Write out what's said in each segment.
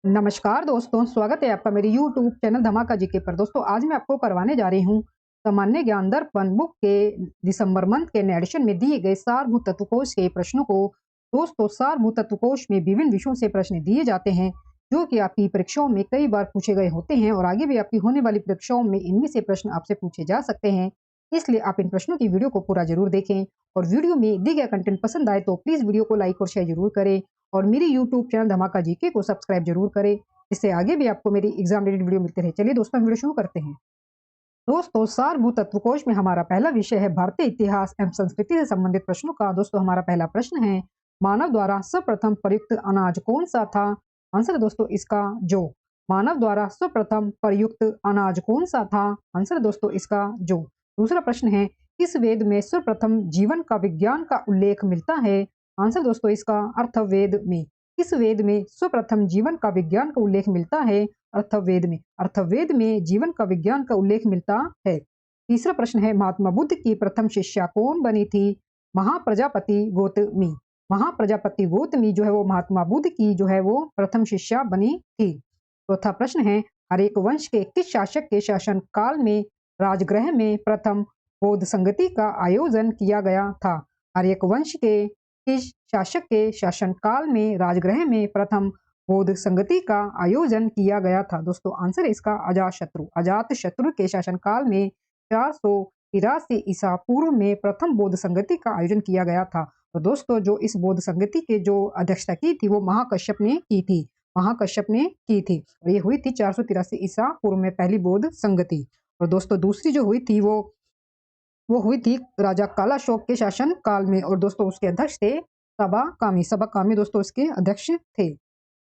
नमस्कार दोस्तों, स्वागत है आपका मेरे यूट्यूब चैनल धमाका जीके पर। दोस्तों आज मैं आपको करवाने जा रही हूँ सामान्य ज्ञान दर्पण बुक के दिसंबर मंथ के एडिशन में दिए गए सारभूत तत्वकोश के प्रश्नों को। दोस्तों सारभूत तत्वकोश में विभिन्न विषयों से प्रश्न दिए जाते हैं जो कि आपकी परीक्षाओं में कई बार पूछे गए होते हैं और आगे भी आपकी होने वाली परीक्षाओं में इनमें से प्रश्न आपसे पूछे जा सकते हैं। इसलिए आप इन प्रश्नों की वीडियो को पूरा जरूर देखें और वीडियो में दिए गए कंटेंट पसंद आए तो प्लीज वीडियो को लाइक और शेयर जरूर करें और मेरे यूट्यूब चैनल धमाका जीके को सब्सक्राइब जरूर करें। इससे आगे भी आपको मेरी एग्जाम रिलेटेड वीडियो मिलते रहे। चलिए दोस्तों वीडियो शुरू करते हैं। दोस्तों सारभूत तत्वकोश में हमारा पहला विषय है भारतीय इतिहास एवं संस्कृति से संबंधित प्रश्नों का। दोस्तों हमारा पहला प्रश्न है, मानव द्वारा सर्वप्रथम प्रयुक्त अनाज कौन सा था? आंसर है दोस्तों इसका जौ। मानव द्वारा सर्वप्रथम प्रयुक्त अनाज कौन सा था? आंसर दोस्तों इसका जौ। दूसरा प्रश्न है, किस वेद में सर्वप्रथम जीवन का विज्ञान का उल्लेख मिलता है? आंसर दोस्तों इसका अर्थवेद में। किस वेद में सर्वप्रथम जीवन का विज्ञान का उल्लेख मिलता है? अर्थवेद में। अर्थवेद में जीवन का विज्ञान का उल्लेख मिलता है। तीसरा प्रश्न है, महात्मा बुद्ध की प्रथम शिष्या कौन बनी थी? महाप्रजापति गौतमी। महाप्रजापति गौतमी जो है वो महात्मा बुद्ध की जो है वो प्रथम शिष्या बनी थी। चौथा प्रश्न है, हरेक वंश के किस शासक के शासन काल में राजगृह में प्रथम बौद्ध संगति का आयोजन किया गया था? हरेक वंश के किस शासक के शासन काल में राजगृह में प्रथम बौद्ध संगति का आयोजन किया गया था? दोस्तों आंसर इसका अजातशत्रु। अजातशत्रु के शासनकाल में 483 ईसा पूर्व में प्रथम बौद्ध संगति का आयोजन किया गया था। तो दोस्तों जो इस बौद्ध संगति के जो अध्यक्षता की थी वो महाकश्यप ने की थी। महाकश्यप ने की थी और ये हुई थी 483 ईसा पूर्व में पहली बौद्ध संगति। और दोस्तों दूसरी जो हुई थी वो हुई थी राजा कालाशोक के शासन काल में और दोस्तों उसके अध्यक्ष थे सबा कामी दोस्तों उसके अध्यक्ष थे।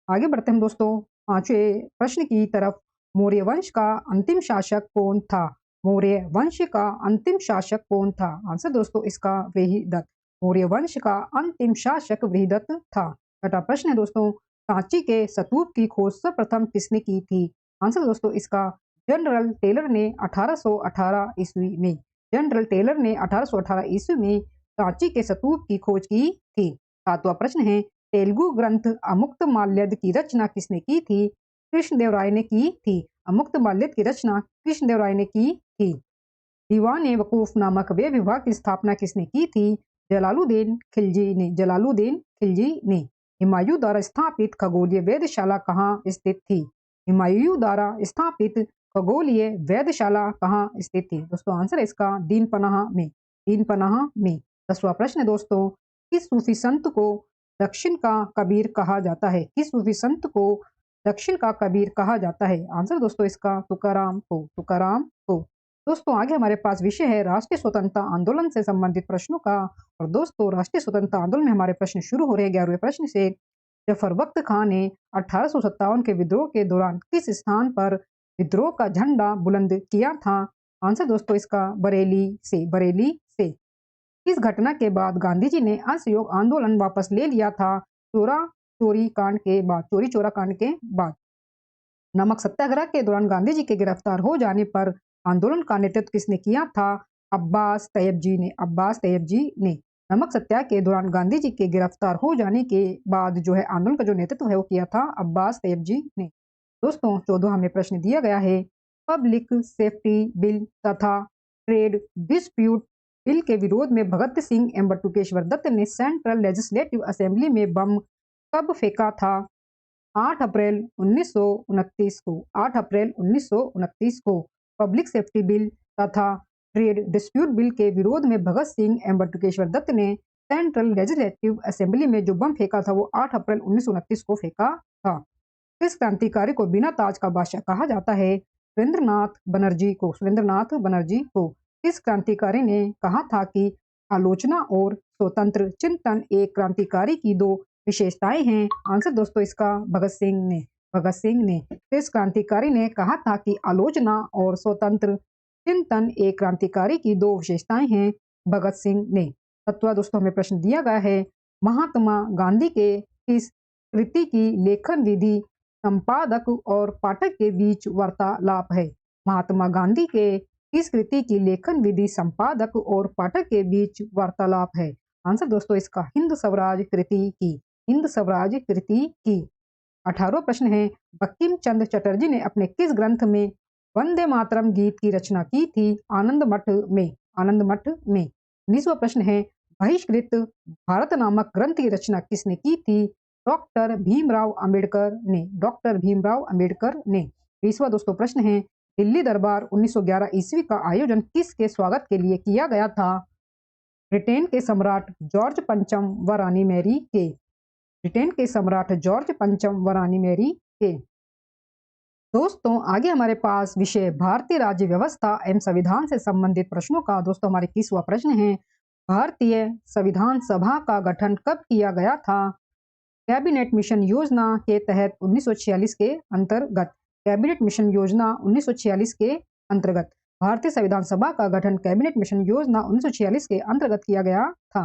आगे बढ़ते हैं दोस्तों पांचवें प्रश्न की तरफ। मौर्य वंश का अंतिम शासक कौन था? मौर्य वंश का अंतिम शासक कौन था? आंसर दोस्तों इसका वृहदत्त। मौर्य वंश का अंतिम शासक वृहदत्त था। छठा प्रश्न है दोस्तों, सांची के स्तूप की खोज सर्वप्रथम किसने की थी? आंसर दोस्तों इसका जनरल टेलर ने 1818 ईस्वी में। जनरल टेलर ने 1818 ईस्वी में सांची के स्तूप की खोज की थी। सातवां प्रश्न है, तेलुगु ग्रंथ अमुक्तमाल्यद की रचना किसने की थी? कृष्णदेवराय ने की थी। अमुक्तमाल्यद की रचना कृष्णदेवराय ने की थी। दीवान वकूफ नामक वे विभाग की स्थापना किसने की थी? जलालुद्दीन खिलजी ने। जलालुद्दीन खिलजी ने। हुमायूं द्वारा स्थापित खगोलीय वेधशाला कहाँ स्थित थी? हुमायूं द्वारा स्थापित खगोलीय वेधशाला कहाँ स्थित थी? दोस्तों आंसर इसका दीनपनाह में। दीनपनाह में। 10वां प्रश्न है दोस्तों, किस सूफी संत को दक्षिण का कबीर कहा जाता है? किस सूफी संत को दक्षिण का कबीर कहा जाता है? आंसर दोस्तों इसका तुकाराम को। तुकाराम को। दोस्तों आगे हमारे पास विषय है राष्ट्रीय स्वतंत्रता आंदोलन से संबंधित प्रश्नों का। और दोस्तों राष्ट्रीय स्वतंत्रता आंदोलन में हमारे प्रश्न शुरू हो रहे हैं 11वें प्रश्न से। जफर बख्त खान ने 1857 के विद्रोह के दौरान किस स्थान पर विद्रोह का झंडा बुलंद किया था? आंसर दोस्तों इसका बरेली से। बरेली से। इस घटना के बाद गांधी जी ने असहयोग आंदोलन वापस ले लिया था। चोरी चोरा कांड के बाद। नमक सत्याग्रह के दौरान गांधी जी के गिरफ्तार हो जाने पर आंदोलन का नेतृत्व किसने किया था? अब्बास तैयब जी ने। अब्बास तैयब जी ने। नमक सत्याग्रह के दौरान गांधी जी के गिरफ्तार हो जाने के बाद जो है आंदोलन का जो नेतृत्व है वो किया था अब्बास तैयब जी ने। दोस्तों 14वां हमें प्रश्न दिया गया है, पब्लिक सेफ्टी बिल तथा ट्रेड डिस्प्यूट बिल के विरोध में भगत सिंह एवं बटुकेश्वर दत्त ने सेंट्रल लेजिस्लेटिव असेंबली में बम कब फेंका था? 8 अप्रैल 1929 को। 8 अप्रैल 1929 को। पब्लिक सेफ्टी बिल तथा ट्रेड डिस्प्यूट बिल के विरोध में भगत सिंह एवं बटुकेश्वर दत्त ने सेंट्रल लेजिस्लेटिव असेंबली में जो बम फेंका था वो 8 अप्रैल 1929 को फेंका था। किस क्रांतिकारी को बिना ताज का बादशाह कहा जाता है? सुरेंद्रनाथ बनर्जी को। सुरेंद्रनाथ बनर्जी को। किस क्रांतिकारी ने कहा था कि आलोचना और स्वतंत्र चिंतन एक क्रांतिकारी की दो विशेषताएं हैं? आंसर दोस्तों इसका भगत सिंह ने। भगत सिंह ने। किस क्रांतिकारी ने कहा था कि आलोचना और स्वतंत्र चिंतन एक क्रांतिकारी की दो विशेषताएं हैं? भगत सिंह ने। 7वां दोस्तों हमें प्रश्न दिया गया है, महात्मा गांधी के किस कृति की लेखन विधि संपादक और पाठक के बीच वार्तालाप है? महात्मा गांधी के किस कृति की लेखन विधि संपादक और पाठक के बीच वार्तालाप है? आंसर दोस्तों इसका हिंद स्वराज कृति की। हिंद स्वराज कृति की। 18वां प्रश्न है, बंकिम चंद्र चटर्जी ने अपने किस ग्रंथ में वंदे मातरम गीत की रचना की थी? आनंद मठ में। आनंद मठ में। 19वां प्रश्न है, बहिष्कृत भारत नामक ग्रंथ की रचना किसने की थी? डॉक्टर भीमराव अंबेडकर ने। डॉक्टर भीमराव अंबेडकर ने। 20वां दोस्तों प्रश्न है, दिल्ली दरबार 1911 ईस्वी का आयोजन किसके स्वागत के लिए किया गया था? ब्रिटेन के सम्राट जॉर्ज पंचम व रानी मैरी के। ब्रिटेन के सम्राट जॉर्ज पंचम व रानी मैरी के। दोस्तों आगे हमारे पास विषय भारतीय राज्य व्यवस्था एवं संविधान से संबंधित प्रश्नों का दोस्तों हमारे 21वां प्रश्न है, भारतीय संविधान सभा का गठन कब किया गया था? कैबिनेट मिशन योजना के तहत 1946 के अंतर्गत। कैबिनेट मिशन योजना 1946 के अंतर्गत। भारतीय संविधान सभा का गठन कैबिनेट मिशन योजना 1946 के अंतर्गत किया गया था।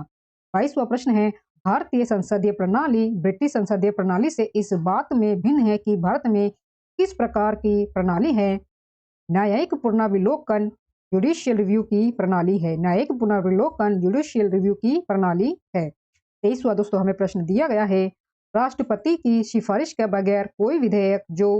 22वां प्रश्न है, भारतीय संसदीय प्रणाली ब्रिटिश संसदीय प्रणाली से इस बात में भिन्न है कि भारत में किस प्रकार की प्रणाली है? न्यायिक पुनर्विलोकन जुडिशियल रिव्यू की प्रणाली है। न्यायिक पुनर्विलोकन जुडिशियल रिव्यू की प्रणाली है। 23वां दोस्तों हमें प्रश्न दिया गया है, राष्ट्रपति की सिफारिश के बगैर कोई विधेयक जो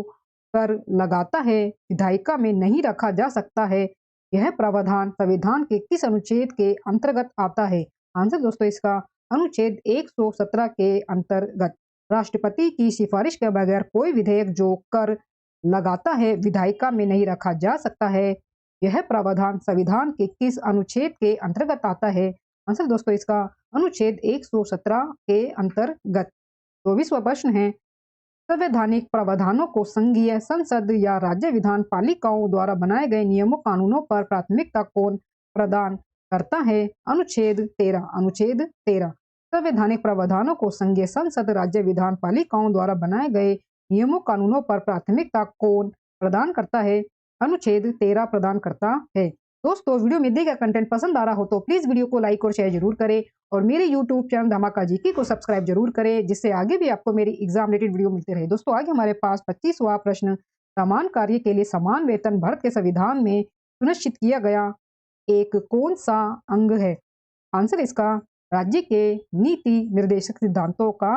कर लगाता है विधायिका में नहीं रखा जा सकता है, यह प्रावधान संविधान के किस अनुच्छेद के अंतर्गत आता है? आंसर दोस्तों इसका अनुच्छेद 117 के अंतर्गत। राष्ट्रपति की सिफारिश के बगैर कोई विधेयक जो कर लगाता है विधायिका में नहीं रखा जा सकता है, यह प्रावधान संविधान के किस अनुच्छेद के अंतर्गत आता है? आंसर दोस्तों इसका अनुच्छेद 117 के अंतर्गत। 24वां प्रश्न है, संवैधानिक प्रावधानों को संघीय संसद या राज्य विधान पालिकाओं द्वारा बनाए गए नियमों कानूनों पर प्राथमिकता कौन प्रदान करता है? अनुच्छेद 13। अनुच्छेद 13। संवैधानिक प्रावधानों को संघीय संसद राज्य विधान पालिकाओं द्वारा बनाए गए नियमों कानूनों पर प्राथमिकता कौन प्रदान करता है? अनुच्छेद 13 प्रदान करता है। दोस्तों वीडियो में दिए गए कंटेंट पसंद आ रहा हो तो प्लीज वीडियो को लाइक और शेयर जरूर करें और मेरे यूट्यूब चैनल धमाका जीके को सब्सक्राइब जरूर करें, जिससे आगे भी आपको मेरी एग्जाम रिलेटेड वीडियो मिलते रहे। दोस्तों आगे हमारे पास 25वां प्रश्न, समान कार्य के लिए समान वेतन भारत के संविधान में सुनिश्चित किया गया एक कौन सा अंग है? आंसर इसका राज्य के नीति निर्देशक सिद्धांतों का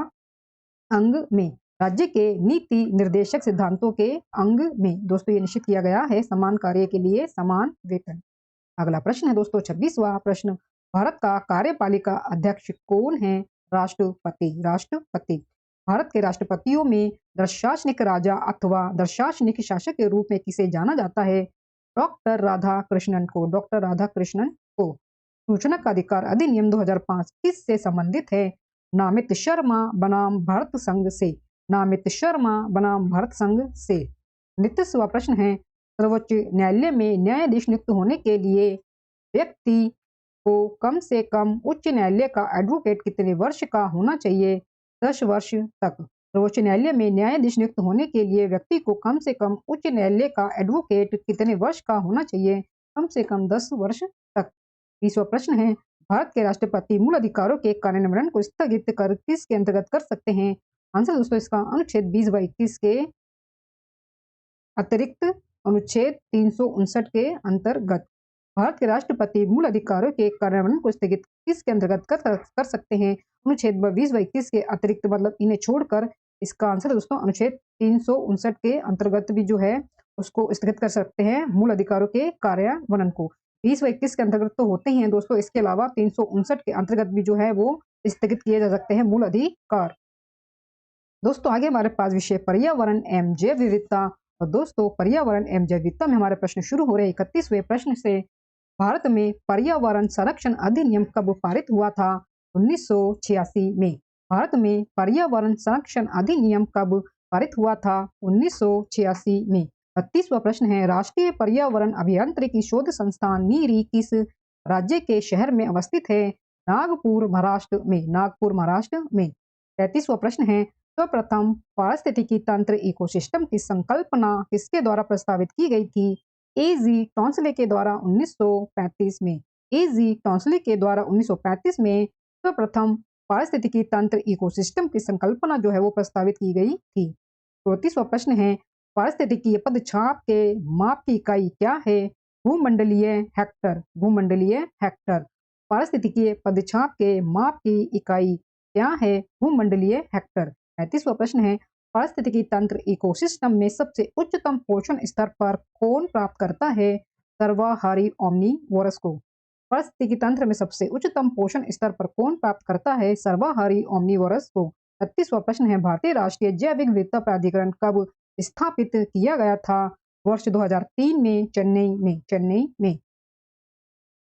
अंग में। राज्य के नीति निर्देशक सिद्धांतों के अंग में दोस्तों ये निश्चित किया गया है समान कार्य के लिए समान वेतन। अगला प्रश्न है दोस्तों 26वां प्रश्न, भारत का कार्यपालिका अध्यक्ष कौन है? राष्ट्रपति। राष्ट्रपति। भारत के राष्ट्रपतियों में दर्शासनिक राजा अथवा दर्शासनिक शासक के रूप में किसे जाना जाता है? डॉक्टर राधा कृष्णन को। डॉक्टर राधा कृष्णन को। सूचना का अधिकार अधिनियम 2005 किससे संबंधित है? नामित शर्मा बनाम भारत संघ से। नामित शर्मा बनाम भारत संघ से। 29वां प्रश्न है, सर्वोच्च न्यायालय में न्यायाधीश नियुक्त होने के लिए व्यक्ति को कम से कम उच्च न्यायालय का एडवोकेट कितने वर्ष का होना चाहिए? 10 वर्ष तक। सर्वोच्च न्यायालय में न्यायाधीश नियुक्त होने के लिए व्यक्ति को कम से कम उच्च न्यायालय का एडवोकेट कितने वर्ष का होना चाहिए? कम से कम 10 वर्ष तक। 20वां प्रश्न है, भारत के राष्ट्रपति मूल अधिकारों के कार्यान्वयन को स्थगित कर किसके अंतर्गत कर सकते हैं? आंसर दोस्तों इसका अनुच्छेद 20 व 21 के अतिरिक्त अनुच्छेद 359 के अंतर्गत। भारत के राष्ट्रपति मूल अधिकारों के कार्यान्वयन को स्थगित किसके अंतर्गत कर सकते हैं? अनुच्छेद 20 व 21 के अतिरिक्त, मतलब इन्हें छोड़कर। इसका आंसर दोस्तों अनुच्छेद 359 के अंतर्गत भी जो है उसको स्थगित कर सकते हैं मूल अधिकारों के कार्यान्वयन को। 20 व 21 के अंतर्गत तो होते ही हैं दोस्तों, इसके अलावा 359 के अंतर्गत भी जो है वो स्थगित किए जा सकते हैं मूल अधिकार। दोस्तों आगे हमारे पास विषय पर्यावरण एवं जैव विविधता। और दोस्तों पर्यावरण एवं जैव विविधता में हमारे प्रश्न शुरू हो रहे हैं 31वें प्रश्न से। भारत में पर्यावरण संरक्षण अधिनियम कब पारित हुआ था? 1986 में। भारत में पर्यावरण संरक्षण अधिनियम कब पारित हुआ था? 1986 में। 32वां प्रश्न है, राष्ट्रीय पर्यावरण अभियांत्रिकी शोध संस्थान नीरी किस राज्य के शहर में अवस्थित है? नागपुर महाराष्ट्र में। नागपुर महाराष्ट्र में। 33वां प्रश्न है, सर्वप्रथम पारिस्थितिकी तंत्र इकोसिस्टम की संकल्पना किसके द्वारा प्रस्तावित की गई थी? एजी टॉन्सले के द्वारा 1935 में। एजी टॉन्सले के द्वारा 1935 में सर्वप्रथम पारिस्थितिकी तंत्र इकोसिस्टम की संकल्पना जो है वो प्रस्तावित की गई थी। 34वां प्रश्न है, पारिस्थितिकी पदछाप के माप की इकाई क्या है? भूमंडलीय हेक्टर। भूमंडलीय हेक्टर। पारिस्थितिकी पदछाप के माप की इकाई क्या है? भूमंडलीय हेक्टर। 35वां प्रश्न है, पारिस्थितिकी तंत्र इकोसिस्टम में सबसे उच्चतम पोषण स्तर पर कौन प्राप्त करता है? सर्वाहारी ओमनीवोरस को। पारिस्थितिकी तंत्र में सबसे उच्चतम पोषण स्तर पर कौन प्राप्त करता है? सर्वाहारी ओमनीवोरस को। 36वां प्रश्न है, भारतीय राष्ट्रीय जैविक विविधता प्राधिकरण कब स्थापित किया गया था? वर्ष 2003 में, चेन्नई में।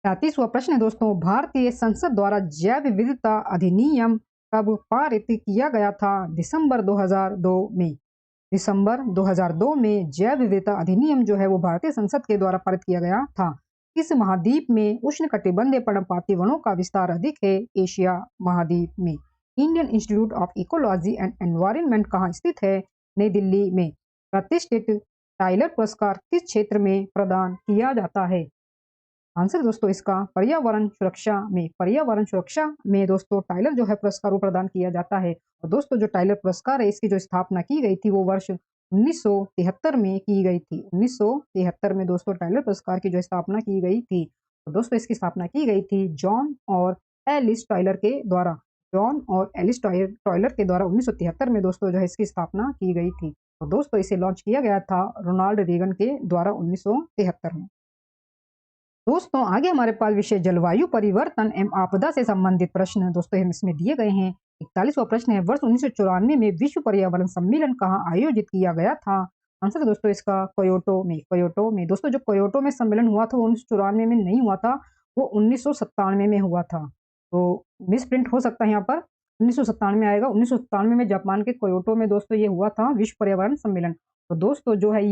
37वां प्रश्न है दोस्तों, भारतीय संसद द्वारा जैव विविधता अधिनियम कब पारित किया गया था? दिसंबर 2002 में। दिसंबर 2002 में जैव विविधता अधिनियम जो है वो भारतीय संसद के द्वारा पारित किया गया था। किस महाद्वीप में उष्णकटिबंधीय पर्णपाती वनों का विस्तार अधिक है? एशिया महाद्वीप में। Indian institute of ecology and environment कहाँ स्थित है? नई दिल्ली में। प्रतिष्ठित टाइलर पुरस्कार किस क्षेत्र में प्रदान किया जाता है? आंसर दोस्तों इसका पर्यावरण सुरक्षा में दोस्तों टाइलर जो है पुरस्कार वो प्रदान किया जाता है। और दोस्तों जो टाइलर पुरस्कार है इसकी जो स्थापना की गई थी वो वर्ष 1973 में की गई थी। 1973 में दोस्तों टाइलर पुरस्कार की जो स्थापना की गई थी, तो दोस्तों इसकी स्थापना की गई थी जॉन और एलिस टाइलर के द्वारा। 1973 में दोस्तों जो है इसकी स्थापना की गई थी। तो दोस्तों इसे लॉन्च किया गया था रोनाल्ड रीगन के द्वारा 1973 में। दोस्तों आगे हमारे पास विषय जलवायु परिवर्तन एवं आपदा से संबंधित प्रश्न दोस्तों हम इसमें दिए गए हैं। 41वां प्रश्न है, वर्ष 1994 में विश्व पर्यावरण सम्मेलन कहाँ आयोजित किया गया था? आंसर दोस्तों इसका क्योटो में। दोस्तों जो क्योटो में सम्मेलन हुआ था वो 1994 में नहीं हुआ था, वो 1997 में हुआ था। तो मिस प्रिंट हो सकता है यहाँ पर 1997 आएगा। 1997 में जापान के क्योटो में दोस्तों ये हुआ था विश्व पर्यावरण सम्मेलन। तो दोस्तों जो है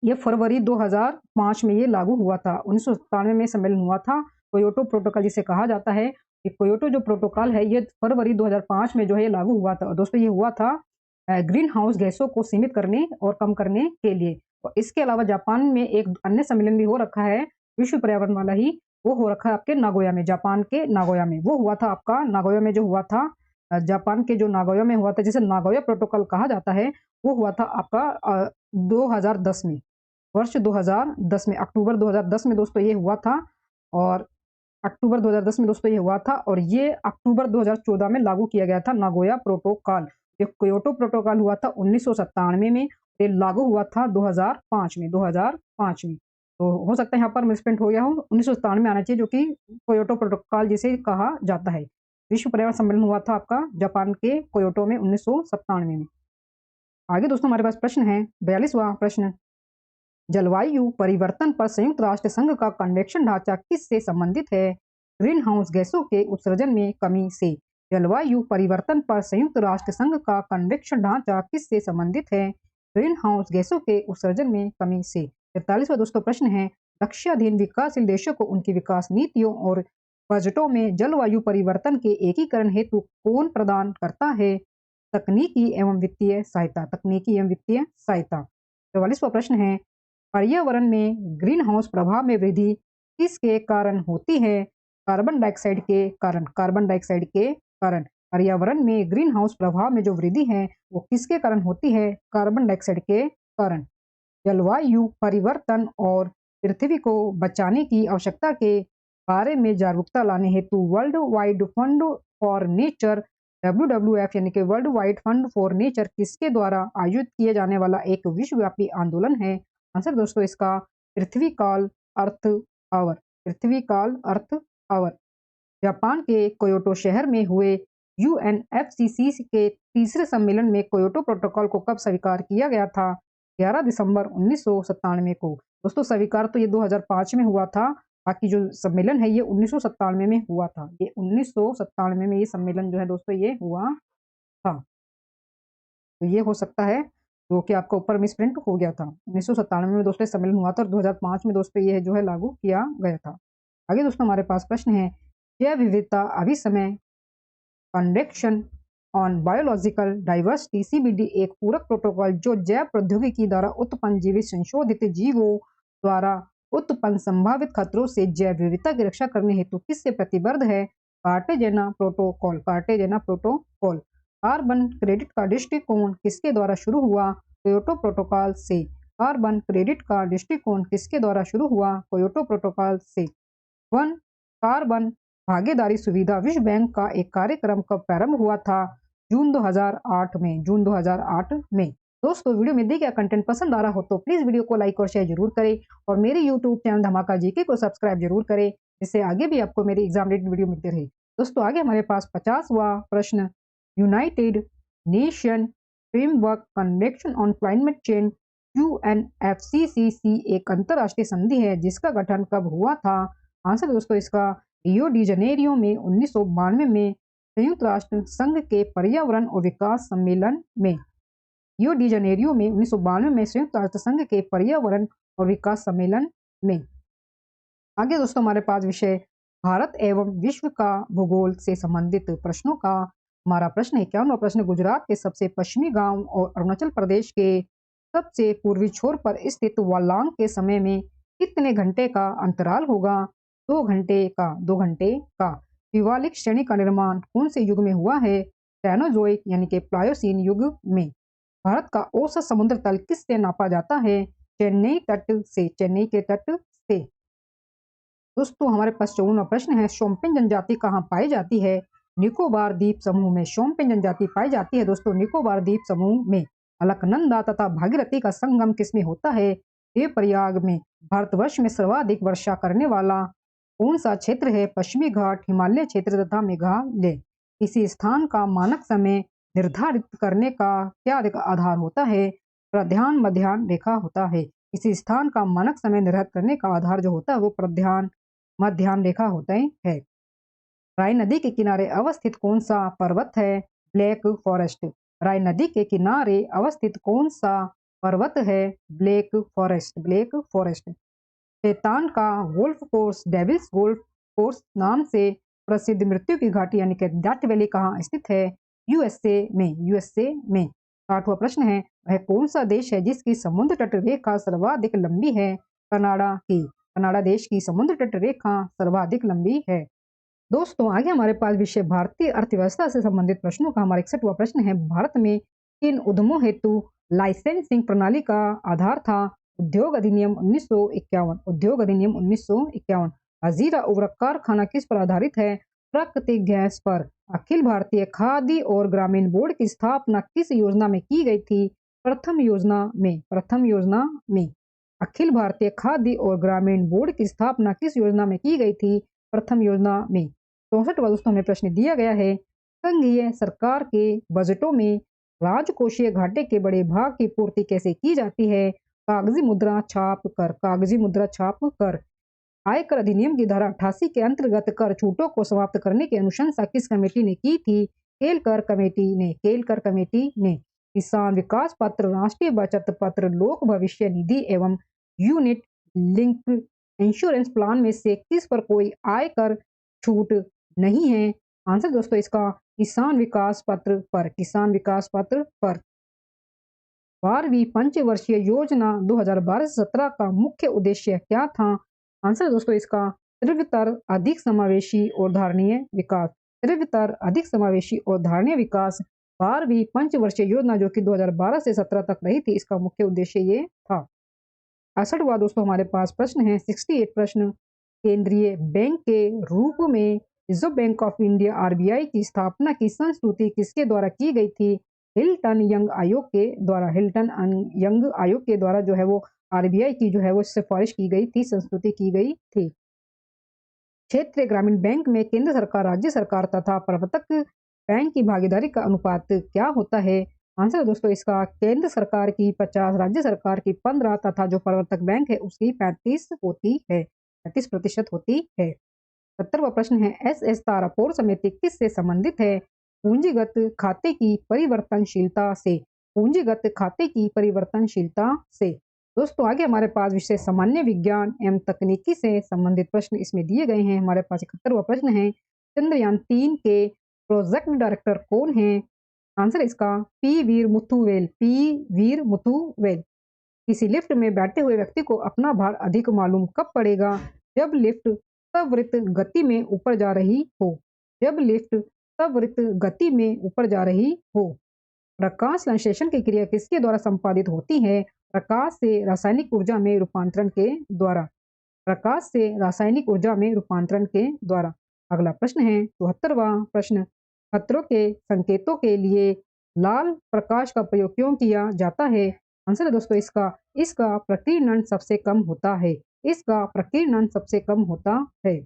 ये फरवरी 2005 में ये लागू हुआ था। 1997 में सम्मेलन हुआ था। क्योटो प्रोटोकॉल जिसे कहा जाता है, ये क्योटो जो प्रोटोकॉल है ये फरवरी 2005 में जो है लागू हुआ था। दोस्तों ये हुआ था ग्रीन हाउस गैसों को सीमित करने और कम करने के लिए। और इसके अलावा जापान में एक अन्य सम्मेलन भी हो रखा है विश्व पर्यावरण वाला ही, वो हो रखा है आपके नागोया में, जापान के नागोया में। वो हुआ था आपका नागोया में जो हुआ था, जापान के जो नागोया में हुआ था, जिसे नागोया प्रोटोकॉल कहा जाता है, वो हुआ था आपका 2010 में। वर्ष 2010 में, अक्टूबर 2010 में दोस्तों ये हुआ था। और अक्टूबर 2010 में दोस्तों ये हुआ था और ये अक्टूबर 2014 में लागू किया गया था नागोया प्रोटोकॉल। ये क्योटो प्रोटोकॉल हुआ था 1997 में, ये लागू हुआ था 2005 में। तो हो सकता है यहाँ पर मिसप्रिंट हो गया हो, 1997 में आना चाहिए, जो कि क्योटो प्रोटोकॉल जिसे कहा जाता है। विश्व पर्यावरण सम्मेलन हुआ था आपका जापान के क्योटो में 1997 में। आगे दोस्तों हमारे पास प्रश्न है 42वां प्रश्न, जलवायु परिवर्तन पर संयुक्त राष्ट्र संघ का कन्वेक्शन ढांचा किससे संबंधित है? ग्रीन हाउस गैसों के उत्सर्जन में कमी से। जलवायु परिवर्तन पर संयुक्त राष्ट्र संघ का कन्वेक्शन ढांचा किससे संबंधित है? ग्रीन हाउस गैसों के उत्सर्जन में कमी से। 43वां दोस्तों प्रश्न है, लक्ष्याधीन विकासशील देशों को उनकी विकास नीतियों और बजटों में जलवायु परिवर्तन के एकीकरण हेतु कौन प्रदान करता है? तकनीकी एवं वित्तीय सहायता। 44वां प्रश्न है, पर्यावरण में ग्रीन हाउस प्रभाव में वृद्धि किसके कारण होती है? कार्बन डाइऑक्साइड के कारण। पर्यावरण में ग्रीन हाउस प्रभाव में जो वृद्धि है वो किसके कारण होती है? कार्बन डाइऑक्साइड के कारण। जलवायु परिवर्तन और पृथ्वी को बचाने की आवश्यकता के बारे में जागरूकता लाने हेतु world wide fund for nature WWF यानी कि world wide fund for nature किसके द्वारा आयोजित किए जाने वाला एक विश्वव्यापी आंदोलन है? आंसर दोस्तों इसका पृथ्वी कॉल अर्थ आवर। जापान के क्योटो शहर में हुए UNFCCC के तीसरे सम्मेलन में क्योटो प्रोटोकॉल को कब स्वीकार किया गया था? 11 दिसंबर 1997 को। दोस्तों स्वीकार तो ये 2005 में हुआ था, बाकी जो सम्मेलन है ये 1997 में हुआ था। ये 1997 में ये सम्मेलन जो है दोस्तों ये हुआ था। तो ये हो सकता है जो कि आपका ऊपर मिसप्रिंट हो गया था। 1997 में दोस्तों सम्मेलन हुआ था और 2005 में दोस्तों ये जो है लागू किया गया था। आगे दोस्तों हमारे पास प्रश्न है, जैव विविधता अभिसमय convention on biological diversity CBD एक पूरक प्रोटोकॉल जो जैव प्रौद्योगिकी द्वारा उत्पन्न जीवित संशोधित जीवों द्वारा उत्पन्न संभावित खतरों से जैव विविधता की रक्षा करने हेतु किससे प्रतिबद्ध है? Cartagena protocol. कार्बन क्रेडिट का दृष्टिकोण किसके द्वारा शुरू हुआ? क्योटो प्रोटोकॉल से। कार्बन क्रेडिट का दृष्टिकोण किसके द्वारा शुरू हुआ? क्योटो प्रोटोकॉल से। वन कार्बन भागीदारी सुविधा विश्व बैंक का एक कार्यक्रम कब प्रारंभ हुआ था? जून 2008 में, जून 2008 में। दोस्तों वीडियो में दिए गया कंटेंट पसंद आ रहा हो तो प्लीज वीडियो को लाइक और शेयर जरूर करें और मेरे यूट्यूब चैनल धमाका जीके को सब्सक्राइब जरूर करें, जिससे आगे भी आपको मेरी एग्जाम रिलेटेड वीडियो मिलती रहे। दोस्तों आगे हमारे पास 50वां प्रश्न, United nation framework convention on climate change UNFCCC एक अंतरराष्ट्रीय संधि है जिसका गठन कब हुआ था? आंसर दोस्तों इसका रियो डी जनेरियो में 1992 में संयुक्त राष्ट्र संघ के पर्यावरण और विकास सम्मेलन में। रियो डी जनेरियो में 1992 में संयुक्त राष्ट्र संघ के पर्यावरण और विकास सम्मेलन में। आगे दोस्तों हमारे पास विषय भारत एवं विश्व का भूगोल से संबंधित प्रश्नों का हमारा प्रश्न है। 51वां प्रश्न, गुजरात के सबसे पश्चिमी गांव और अरुणाचल प्रदेश के सबसे पूर्वी छोर पर स्थित वालांग के समय में कितने घंटे का अंतराल होगा? 2 घंटे का। 2 घंटे का। शिवालिक श्रेणी का निर्माण कौन से युग में हुआ है? कैनोजोइक यानी कि प्लायोसीन युग में। भारत का औसत समुद्र तल किससे नापा जाता है? चेन्नई तट से। चेन्नई के तट से। दोस्तों हमारे पास 54वां प्रश्न है, शोम्पेन जनजाति कहाँ पाई जाती है? निकोबार द्वीप समूह में शोम्पेन जनजाति पाई जाती है दोस्तों निकोबार द्वीप समूह में। अलकनंदा तथा भागीरथी का संगम किसमें होता है? देवप्रयाग में। भारतवर्ष में सर्वाधिक वर्षा करने वाला कौन सा क्षेत्र है? पश्चिमी घाट, हिमालय क्षेत्र तथा मेघालय। किसी स्थान का मानक समय निर्धारित करने का क्या आधार होता है? प्रध्यान मध्याह्न रेखा होता है। किसी स्थान का मानक समय निर्धारित करने का आधार जो होता है वो प्रध्यान मध्याह्न रेखा होता है। राय नदी के किनारे अवस्थित कौन सा पर्वत है? Black forest. राय नदी के किनारे अवस्थित कौन सा पर्वत है? Black Forest. Black Forest. शैतान का golf course Devil's Golf Course नाम से प्रसिद्ध मृत्यु की घाटी यानी कि डेथ वैली कहाँ स्थित है? यूएसए में। यूएसए में। 60वां प्रश्न है, वह कौन सा देश है जिसकी समुद्र तट रेखा सर्वाधिक लंबी है? कनाडा की। कनाडा देश की समुद्र तट रेखा सर्वाधिक लंबी है। दोस्तों आगे हमारे पास विषय भारतीय अर्थव्यवस्था से संबंधित प्रश्नों का हमारा 61वां प्रश्न है, भारत में किन उद्यमों हेतु लाइसेंसिंग प्रणाली का आधार था? उद्योग अधिनियम 1951। उद्योग अधिनियम 1951। हजीरा उर्वरक कारखाना किस पर आधारित है? प्राकृतिक गैस पर। अखिल भारतीय खादी और ग्रामीण बोर्ड की स्थापना किस योजना में की गई थी? प्रथम योजना में। प्रथम योजना में। अखिल भारतीय खादी और ग्रामीण बोर्ड की स्थापना किस योजना में की गई थी? प्रथम योजना में। 64वां दोस्तों हमें प्रश्न दिया गया है, संघीय सरकार के बजटों में राजकोषीय घाटे के बड़े भाग की पूर्ति कैसे की जाती है? कागजी मुद्रा छाप कर। कागजी मुद्रा छाप कर। आयकर अधिनियम की धारा 88 के अंतर्गत कर छूटों को समाप्त करने की अनुशंसा किस कमेटी ने की थी? केलकर कमेटी ने। केलकर कमेटी ने। किसान विकास पत्र, राष्ट्रीय बचत पत्र, लोक भविष्य निधि एवं यूनिट लिंक इंश्योरेंस प्लान में से किस पर कोई आयकर छूट नहीं है? आंसर दोस्तों इसका किसान विकास पत्र पर। किसान विकास पत्र पर। 12वीं पंचवर्षीय योजना 2012-17 का मुख्य उद्देश्य क्या था? आंसर दोस्तों इसका तीव्रतर, अधिक समावेशी और धारणीय विकास। तीव्रतर, अधिक समावेशी और धारणीय विकास 12वीं पंचवर्षीय योजना जो कि 2012 से 17 तक रही थी, इसका मुख्य उद्देश्य ये था। 68वां दोस्तों हमारे पास प्रश्न है, 68 प्रश्न, केंद्रीय बैंक के रूप में reserve bank of India RBI की स्थापना की संस्तुति किसके द्वारा की गई थी? हिल्टन यंग आयोग के द्वारा। हिल्टन यंग आयोग के द्वारा जो है वो RBI की जो है वो सिफारिश की गई थी, संस्तुति की गई थी। क्षेत्रीय ग्रामीण बैंक में केंद्र सरकार, राज्य सरकार तथा प्रवर्तक बैंक की भागीदारी का अनुपात क्या होता है? आंसर दोस्तों इसका केंद्र सरकार की 50, राज्य सरकार की 15 तथा जो प्रवर्तक बैंक है उसकी 35 होती है। 35% होती है। 70वां प्रश्न है, SS तारापोर समिति किससे संबंधित है? पूंजीगत खाते की परिवर्तनशीलता से। पूंजीगत खाते की परिवर्तनशीलता से। दोस्तों आगे हमारे पास विषय सामान्य विज्ञान एवं तकनीकी से संबंधित प्रश्न इसमें दिए गए हैं। हमारे पास 71वां प्रश्न है, चंद्रयान 3 के प्रोजेक्ट डायरेक्टर कौन है? आंसर इसका P वीर मुथुवेल। P वीर मुथुवेल। किसी लिफ्ट में बैठे हुए व्यक्ति को अपना भार अधिक मालूम कब पड़ेगा? जब लिफ्ट त्वरित गति में ऊपर जा रही हो। जब लिफ्ट त्वरित गति में ऊपर जा रही हो। प्रकाश संश्लेषण की क्रिया किसके द्वारा संपादित होती है? प्रकाश से रासायनिक ऊर्जा में रूपांतरण के द्वारा। प्रकाश से रासायनिक ऊर्जा में रूपांतरण के द्वारा। अगला प्रश्न है 74वां प्रश्न, खतरों के संकेतों के लिए लाल प्रकाश का प्रयोग क्यों किया जाता है? आंसर है दोस्तों इसका, इसका प्रकीर्णन सबसे कम होता है। इसका प्रकीर्णन सबसे कम होता है।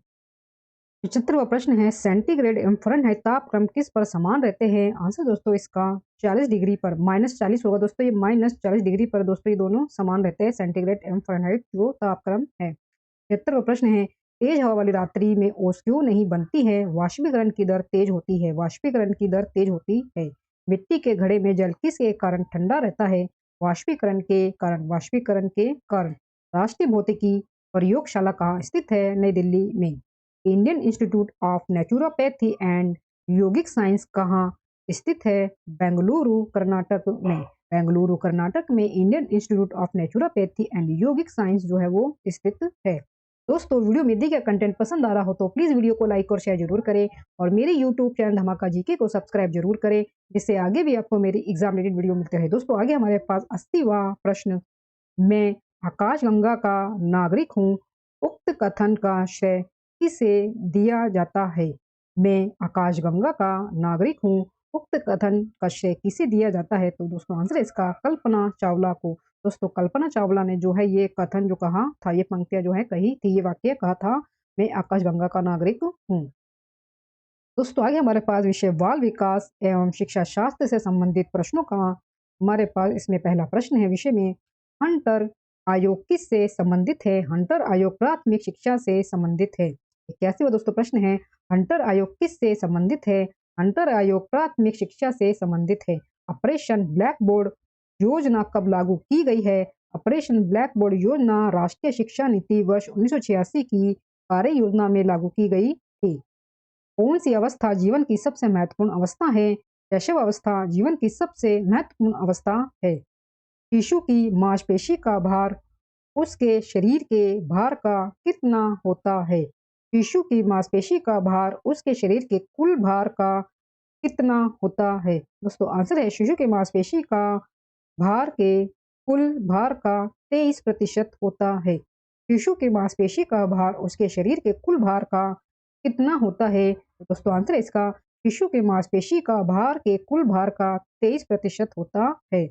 75वां प्रश्न है, सेंटीग्रेड एवं फ़ारेनहाइट तापक्रम किस पर समान रहते हैं? आंसर दोस्तों इसका 40 डिग्री पर, -40 होगा दोस्तों, ये -40 डिग्री पर दोस्तों ये दोनों समान रहते हैं, सेंटीग्रेड एवं फ़ारेनहाइट जो तापक्रम है। 73वां प्रश्न है, तेज हवा वाली रात्रि में ओस क्यों नहीं बनती है? वाष्पीकरण की दर तेज होती है। वाष्पीकरण की दर तेज होती है। मिट्टी के घड़े में जल किसके कारण ठंडा रहता है? वाष्पीकरण के कारण। वाष्पीकरण के कारण। राष्ट्रीय भौतिकी प्रयोगशाला कहाँ स्थित है? नई दिल्ली में। Indian institute of naturopathy and yogic science कहाँ स्थित है? बेंगलुरु कर्नाटक में। बेंगलुरु कर्नाटक में Indian institute of naturopathy and yogic science जो है वो स्थित है। दोस्तों वीडियो में दिए गए कंटेंट पसंद आ रहा हो तो प्लीज वीडियो को लाइक और शेयर जरूर करें और मेरे यूट्यूब चैनल धमाका जीके को सब्सक्राइब जरूर करें, जिससे आगे भी आपको मेरी एग्जाम रिलेटेड वीडियो मिलते रहे। दोस्तों आगे हमारे पास 80वां प्रश्न, मैं आकाशगंगा का नागरिक हूँ, उक्त कथन का श्रेय किसे दिया जाता है? मैं आकाशगंगा का नागरिक हूँ, उक्त कथन का श्रेय किसे दिया जाता है? तो दोस्तों आंसर है इसका कल्पना चावला को। दोस्तों कल्पना चावला ने जो है ये कथन जो कहा था, ये पंक्तियां जो है कही थी, ये वाक्य कहा था, मैं आकाशगंगा का नागरिक हूँ। दोस्तों आगे हमारे पास विषय बाल विकास एवं शिक्षा शास्त्र से संबंधित प्रश्नों का हमारे पास इसमें पहला प्रश्न है विषय में, हंटर आयोग किससे संबंधित है? हंटर आयोग प्राथमिक शिक्षा से संबंधित है। 81वां दोस्तों प्रश्न है, हंटर आयोग किससे संबंधित है? हंटर आयोग प्राथमिक शिक्षा से संबंधित है। ऑपरेशन ब्लैक बोर्ड योजना कब लागू की गई है? ऑपरेशन ब्लैक बोर्ड योजना राष्ट्रीय शिक्षा नीति वर्ष 1986 की कार्य योजना में लागू की गई थी। कौन सी अवस्था जीवन की सबसे महत्वपूर्ण अवस्था है? शैशव अवस्था जीवन की सबसे महत्वपूर्ण अवस्था है। शिशु की मांसपेशी का भार उसके शरीर के भार का कितना होता है? शिशु की मांसपेशी का भार उसके शरीर के कुल भार का कितना होता है? दोस्तों आंसर है शिशु की मांसपेशी का भार के कुल भार का 23% होता है। शिशु की मांसपेशी का भार उसके शरीर के कुल भार का कितना होता है? तो दोस्तों आंसर है इसका, शिशु की मांसपेशी का भार के कुल भार का 23% होता है।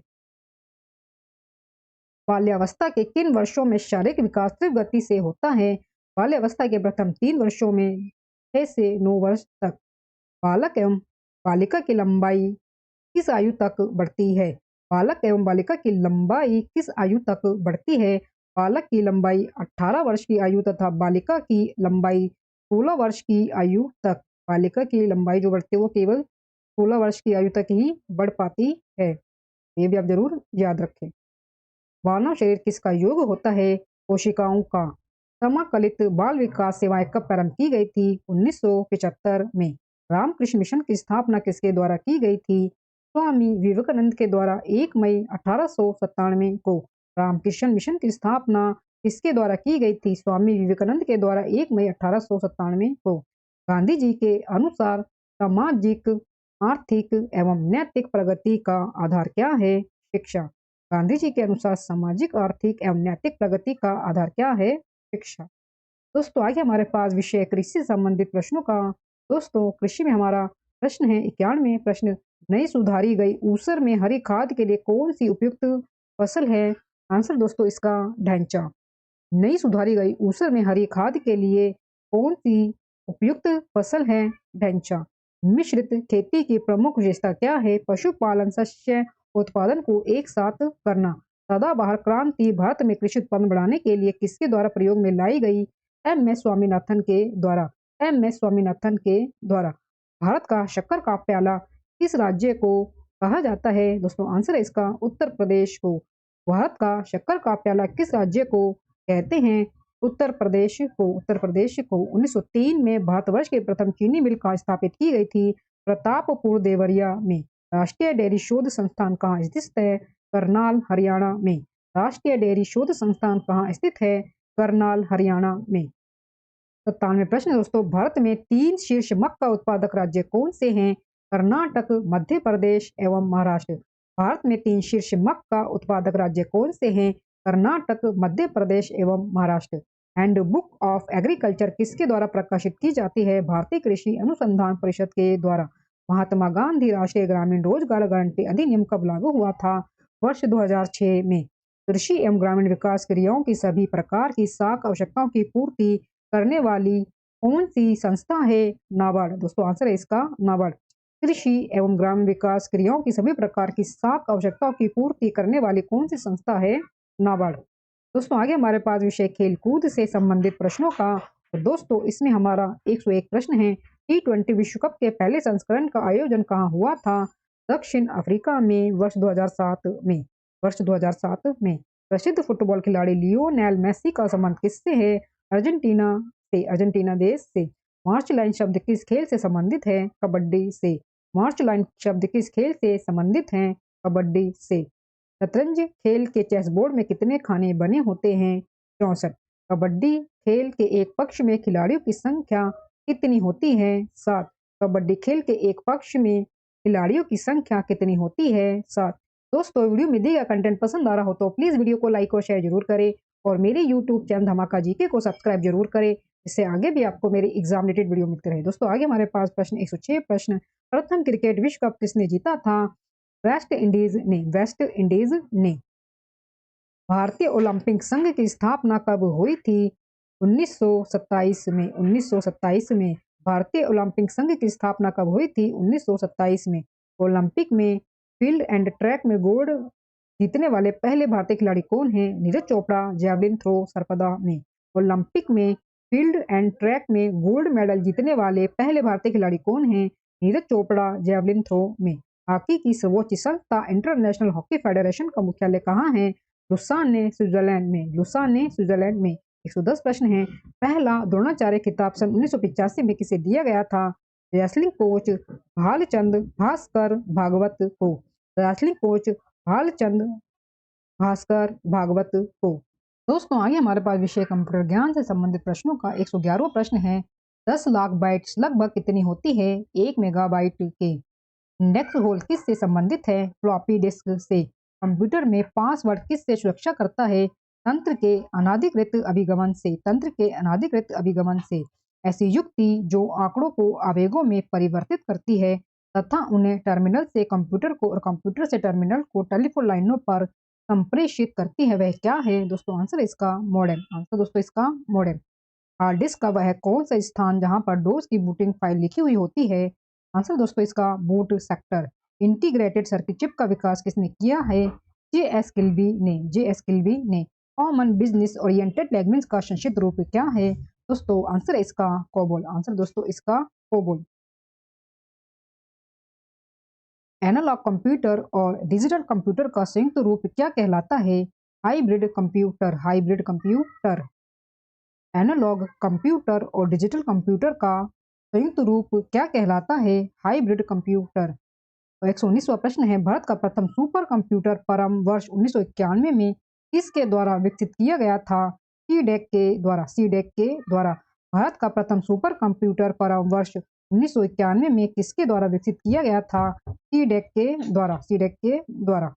बाल्यावस्था के किन वर्षों में शारीरिक विकास तीव्र गति से होता है? बाल्यावस्था के प्रथम 3 वर्षों में 6 से 9 वर्ष तक। बालक एवं बालिका की लंबाई किस आयु तक बढ़ती है? बालक एवं बालिका की लंबाई किस आयु तक बढ़ती है? बालक की लंबाई 18 वर्ष की आयु तथा बालिका की लंबाई 16 वर्ष की आयु तक। बालिका की लंबाई जो बढ़ती है वो केवल 16 वर्ष की आयु तक ही बढ़ पाती है। ये भी आप जरूर याद रखें। मानव शरीर किसका योग होता है? कोशिकाओं का। समाकलित बाल विकास सेवाएं कब प्रारंभ की गई थी? 1975 में। रामकृष्ण मिशन की स्थापना किसके द्वारा की गई थी? स्वामी विवेकानंद के द्वारा 1 मई 1897 को। रामकृष्ण मिशन की स्थापना किसके द्वारा की गई थी? स्वामी विवेकानंद के द्वारा 1 मई 1897 को। गांधी जी के अनुसार सामाजिक, आर्थिक एवं नैतिक प्रगति का आधार क्या है? शिक्षा। गांधी जी के अनुसार सामाजिक, आर्थिक एवं नैतिक प्रगति का आधार क्या है? शिक्षा। दोस्तों आगे हमारे पास विषय कृषि से संबंधित प्रश्नों का। दोस्तों कृषि में हमारा प्रश्न है 91वें प्रश्न, नई सुधारी गई ऊसर में हरी खाद के लिए कौन सी उपयुक्त फसल है? आंसर दोस्तों इसका ढैंचा। नई सुधारी गई ऊसर में हरी खाद के लिए कौन सी उपयुक्त फसल है? ढैंचा। मिश्रित खेती की प्रमुख विशेषता क्या है? पशुपालन, शस्य उत्पादन को एक साथ करना। सदाबहार क्रांति भारत में कृषि उत्पादन बढ़ाने के लिए किसके द्वारा प्रयोग में लाई गई? एम.एस. स्वामीनाथन के द्वारा। एम.एस. स्वामीनाथन के द्वारा। भारत का शक्कर का प्याला किस राज्य को कहा जाता है? दोस्तों आंसर है इसका उत्तर प्रदेश को। भारत का शक्कर का प्याला किस राज्य को कहते हैं? उत्तर प्रदेश को। उत्तर प्रदेश को। 1903 में भारतवर्ष के प्रथम चीनी मिल कहाँ स्थापित की गई थी? प्रतापपुर देवरिया में। राष्ट्रीय डेयरी शोध संस्थान कहाँ स्थित है? करनाल हरियाणा में। राष्ट्रीय डेयरी शोध संस्थान कहाँ स्थित है? करनाल हरियाणा में। 97वें प्रश्न दोस्तों, भारत में 3 शीर्ष मक्का उत्पादक राज्य कौन से हैं? कर्नाटक, मध्य प्रदेश एवं महाराष्ट्र। भारत में 3 शीर्ष मक्का उत्पादक राज्य कौन से हैं? कर्नाटक, मध्य प्रदेश एवं Maharashtra. Hand book of agriculture किसके द्वारा प्रकाशित की जाती है? भारतीय कृषि अनुसंधान परिषद के द्वारा। महात्मा गांधी राष्ट्रीय ग्रामीण रोजगार गारंटी अधिनियम कब लागू हुआ था? वर्ष 2006 में। कृषि एवं ग्रामीण विकास क्रियाओं की सभी प्रकार की साख आवश्यकताओं की पूर्ति करने वाली कौन सी संस्था है? नाबार्ड। दोस्तों आंसर है इसका नाबार्ड। कृषि एवं ग्रामीण विकास क्रियाओं की सभी प्रकार की साख आवश्यकताओं की पूर्ति करने वाली कौन सी संस्था है? नाबार्ड। दोस्तों आगे हमारे पास विषय खेलकूद से संबंधित प्रश्नों का। तो दोस्तों इसमें हमारा 101 प्रश्न है। T20 विश्व कप के पहले संस्करण का आयोजन कहाँ हुआ था? दक्षिण अफ्रीका में वर्ष 2007 में। वर्ष 2007 में। प्रसिद्ध फुटबॉल खिलाड़ी लियोनेल मेसी का संबंध किससे है? अर्जेंटीना से। अर्जेंटीना देश से। मार्च लाइन शब्द किस खेल से संबंधित है? कबड्डी से। मार्च लाइन शब्द किस खेल से संबंधित है? कबड्डी से। शतरंज खेल के चेस बोर्ड में कितने खाने बने होते हैं? 64। कबड्डी खेल के एक पक्ष में खिलाड़ियों की संख्या कितनी होती है? 7। कबड्डी खेल के एक पक्ष में खिलाड़ियों की संख्या कितनी होती है? 7। दोस्तों वीडियो में दिया कंटेंट पसंद आ रहा हो तो प्लीज वीडियो को लाइक और शेयर जरूर करें और मेरे यूट्यूब चैनल धमाका जीके को सब्सक्राइब जरूर करें, इससे आगे भी आपको मेरे एग्जाम रिलेटेड वीडियो मिलते रहे। दोस्तों आगे हमारे पास प्रश्न 106 प्रश्न। प्रथम क्रिकेट विश्व कप किसने जीता था? वेस्ट इंडीज ने। वेस्ट इंडीज ने। भारतीय ओलंपिक संघ की स्थापना कब हुई थी? 1927 में। 1927 में। भारतीय ओलंपिक संघ की स्थापना कब हुई थी? 1927 में। ओलंपिक में फील्ड एंड ट्रैक में गोल्ड जीतने वाले पहले भारतीय खिलाड़ी कौन हैं? नीरज चोपड़ा। जैवलिन थ्रो सर्पदा में। ओलंपिक में फील्ड एंड ट्रैक में गोल्ड मेडल जीतने वाले पहले भारतीय खिलाड़ी कौन हैं? नीरज चोपड़ा। जैवलिन थ्रो में। हॉकी की सर्वोच्च संस्था इंटरनेशनल हॉकी फेडरेशन का मुख्यालय कहाँ है? लुसाने स्विट्जरलैंड में। लुसाने स्विट्जरलैंड में। 110 प्रश्न है। पहला द्रोणाचार्य खिताब सन 1985 में किसे दिया गया था? रेसलिंग कोच भालचंद भास्कर भागवत को। रेसलिंग कोच भालचंद भास्कर भागवत को। दोस्तों आगे हमारे पास विषय कंप्यूटर ज्ञान से संबंधित प्रश्नों का 111वां प्रश्न है। 10 लाख बाइट्स लगभग कितनी होती है? 1 मेगाबाइट के। इंडेक्स होल किससे संबंधित है? फ्लॉपी डिस्क से। कंप्यूटर में पासवर्ड किससे सुरक्षा करता है? तंत्र के अनाधिकृत अभिगमन से। तंत्र के अनाधिकृत अभिगमन से। ऐसी युक्ति जो आंकड़ों को आवेगों में परिवर्तित करती है तथा उन्हें टर्मिनल से कंप्यूटर को और कंप्यूटर से टर्मिनल को टेलीफोन लाइनों पर संप्रेषित करती है, वह क्या है? दोस्तों आंसर इसका मॉडेम। आंसर दोस्तों इसका मॉडेम। हार्ड डिस्क का वह कौन सा स्थान जहां पर डोज की बूटिंग फाइल लिखी हुई होती है? आंसर दोस्तों इसका boot sector. Integrated circuit chip का विकास किसने किया है? जे.एस. किल्बी ने। जे.एस. किल्बी ने। कॉमन बिजनेस ओरिएंटेड लैंग्वेज का संक्षिप्त रूप क्या है? दोस्तों आंसर इसका कोबोल। आंसर दोस्तों इसका कोबोल। एनालॉग कंप्यूटर और डिजिटल कंप्यूटर का संयुक्त रूप क्या कहलाता है? Hybrid computer. Hybrid computer. Analogue computer और डिजिटल कंप्यूटर का संयुक्त रूप क्या कहलाता है? Hybrid computer. और 119वां प्रश्न है। भारत का प्रथम सुपर कंप्यूटर परम वर्ष 1991 में किसके द्वारा विकसित किया गया था? सीडेक के द्वारा। सीडेक के द्वारा। भारत का प्रथम सुपर कंप्यूटर परम वर्ष 1991 में किसके द्वारा विकसित किया गया था? सीडेक के द्वारा। सीडेक के द्वारा।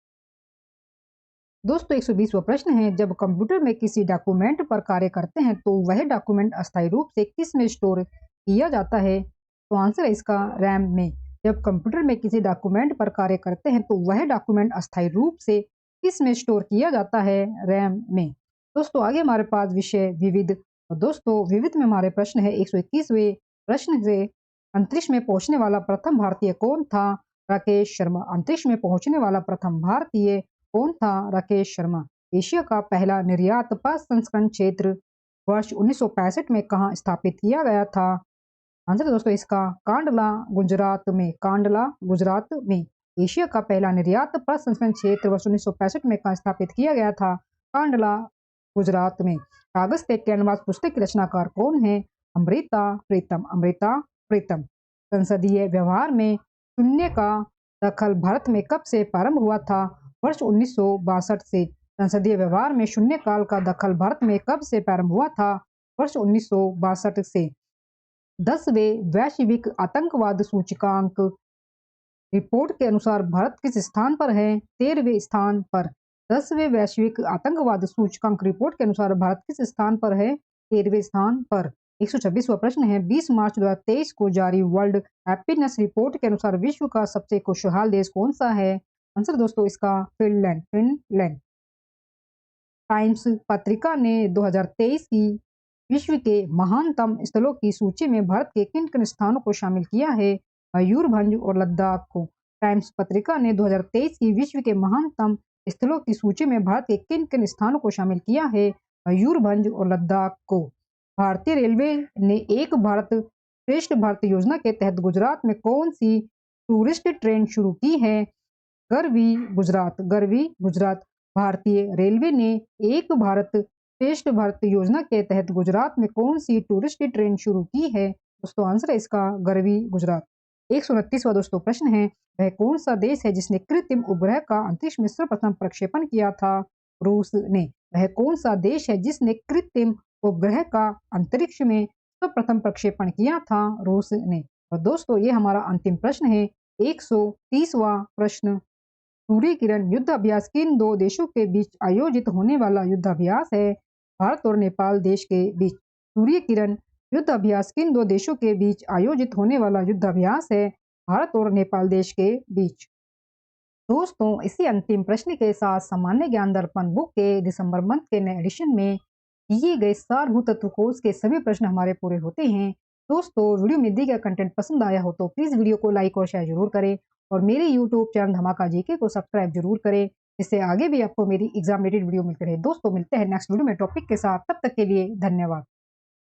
दोस्तों 120वां प्रश्न है। जब कंप्यूटर में किसी डॉक्यूमेंट पर कार्य करते हैं तो वह डॉक्यूमेंट अस्थायी रूप से किस में स्टोर किया जाता है? तो आंसर है इसका रैम में। जब कंप्यूटर में किसी डॉक्यूमेंट पर कार्य करते हैं तो वह डॉक्यूमेंट अस्थायी रूप से किस में स्टोर किया जाता है? रैम में। दोस्तों आगे हमारे पास विषय विविध। तो दोस्तों विविध में हमारे प्रश्न है 121वें प्रश्न से। अंतरिक्ष में पहुंचने वाला प्रथम भारतीय कौन था? राकेश शर्मा। अंतरिक्ष में पहुंचने वाला प्रथम भारतीय कौन था? राकेश शर्मा। एशिया का पहला निर्यात प्रसंस्करण क्षेत्र वर्ष 1965 में कहाँ स्थापित किया गया था? आंसर दोस्तों इसका कांडला गुजरात में। कांडला गुजरात में। एशिया का पहला निर्यात प्रसंस्करण क्षेत्र वर्ष 1965 में कहाँ स्थापित किया गया था? कांडला गुजरात में। कागज से कैनवास पुस्तक की रचनाकार कौन है? अमृता प्रीतम। अमृता प्रीतम। संसदीय व्यवहार में शून्य का दखल भारत में कब से प्रारंभ हुआ था? वर्ष 1962 से। संसदीय व्यवहार में शून्यकाल का दखल भारत में कब से प्रारंभ हुआ था? वर्ष 1962 से। 10वें वैश्विक आतंकवाद सूचकांक रिपोर्ट के अनुसार भारत किस स्थान पर है? 13वें स्थान पर। 10वें वैश्विक आतंकवाद सूचकांक रिपोर्ट के अनुसार भारत किस स्थान पर है? 13वें स्थान पर। 126वां प्रश्न है 20 मार्च 2023 को जारी वर्ल्ड हैप्पीनेस रिपोर्ट के अनुसार विश्व का सबसे खुशहाल देश कौन सा है? आंसर दोस्तों इसका फिनलैंड। फिनलैंड। टाइम्स पत्रिका ने 2023 की विश्व के महानतम स्थलों की सूची में भारत के किन किन स्थानों को शामिल किया है? मयूरभंज और लद्दाख को। टाइम्स पत्रिका ने 2023 की विश्व के महानतम स्थलों की सूची में भारत के किन किन स्थानों को शामिल किया है? मयूरभंज और लद्दाख को। भारतीय रेलवे ने एक भारत श्रेष्ठ भारत योजना के तहत गुजरात में कौन सी टूरिस्ट ट्रेन शुरू की है? गरवी गुजरात। गरवी गुजरात। भारतीय रेलवे ने एक भारत श्रेष्ठ भारत योजना के तहत गुजरात में कौन सी टूरिस्ट ट्रेन शुरू की है? दोस्तों आंसर है इसका गरवी गुजरात। 129वां दोस्तों प्रश्न है वह कौन सा देश है जिसने कृत्रिम उपग्रह का अंतरिक्ष में सर्वप्रथम प्रक्षेपण किया था? रूस ने। वह कौन सा देश है जिसने कृत्रिम उपग्रह का अंतरिक्ष में सर्वप्रथम प्रक्षेपण किया था? रूस ने। और दोस्तों ये हमारा अंतिम प्रश्न है 130वां प्रश्न। सूर्य किरण युद्ध अभ्यास किन दो देशों के बीच आयोजित होने वाला युद्धाभ्यास है? भारत और नेपाल देश के बीच। सूर्य किरण युद्ध अभ्यास किन दो देशों के बीच आयोजित होने वाला युद्धाभ्यास है? भारत और नेपाल देश के बीच। दोस्तों इसी अंतिम प्रश्न के साथ सामान्य ज्ञान दर्पण बुक के दिसंबर मंथ के नए एडिशन में दिए गए सारभूत तत्व कोर्स के सभी प्रश्न हमारे पूरे होते हैं। दोस्तों वीडियो में दिया गया कंटेंट पसंद आया हो तो प्लीज वीडियो को लाइक और शेयर जरूर करें और मेरे यूट्यूब चैनल धमाका जीके को सब्सक्राइब जरूर करें जिससे आगे भी आपको मेरी एग्जाम रिलेटेड वीडियो मिलते रहे। दोस्तों मिलते हैं नेक्स्ट वीडियो में टॉपिक के साथ, तब तक के लिए धन्यवाद।